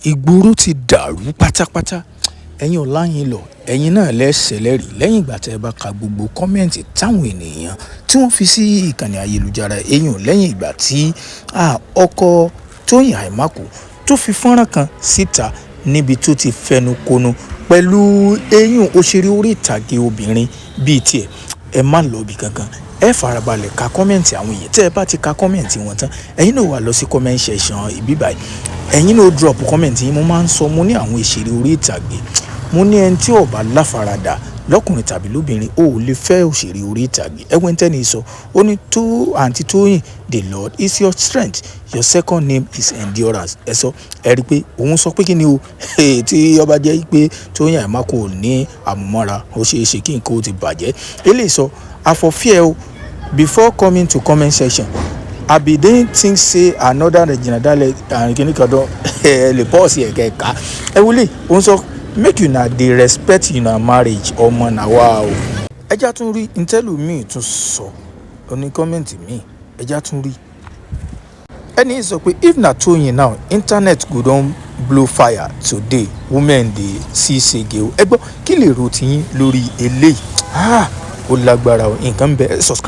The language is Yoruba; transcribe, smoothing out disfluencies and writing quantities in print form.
ìgboro ti dàrú pátápátá ẹ̀yin ọ̀láyin lọ ẹ̀yin náà lẹ́sẹ̀ lẹ́rìí lẹ́yìn ìgbà tẹ́ ẹ bá ka gbogbo kọ́mẹ́ǹtì táwọn ènìyàn tí wọ́n fi sí ìkànnì ayélujára ẹ̀yin lẹ́yìn ìgbà tí ọkọ Toyin Abraham tó fi fọ́nrán kan síta níbi tó ti fẹnu konu pẹ̀lú eyín òṣèré orí ìtàgé obìnrin bíi tiẹ̀ ẹ má lọ bí kankan ẹ farabalẹ̀ ka kọ́mẹ̀ntì àwọn èèyàn tẹ́ ẹ bá ti ka kọ́mẹ̀ntì wọn tán ẹ̀yin náà wà lọ sí comment section ibi báyìí ẹ̀yin náà drop kọ́mẹ̀ntì yín mo máa ń sọ mo ní àwọn òṣèré orí ìtàgé mo ní ẹni tí ó bá láfaradà lọ́kùnrin tàbí lóbìnrin ó lè fẹ́ òṣèré orí ìtàgé ẹgbẹ́ tẹ́ni sọ ó ní tó àǹtí Tóyìn the Lord is your strength your second name is endurance ẹ sọ ẹ rí i pé òun sọ pé kí ni o tí ọba jẹ́ pé Tóyìn Abraham kò ní àmúmọ́ra ó ṣeé ṣe kí nǹkan ó ti bàjẹ́ eléyìí sọ afọ̀fíẹ́ o before coming to comment section I be dey think say another regional dialect and kini kan don le pause here keka ẹ wọlé òun sọ make una dey respect una marriage ọmọ na wa o ẹja tún rí intelu mi tún sọ oní comment mi ẹja tún rí ẹni sọ pé if na Toyin now internet go don blow fire today women dey see sege o ẹ gbọ́ kí lè ro tiyín lórí eléyìí ó lágbára o nǹkan bẹ subscribe.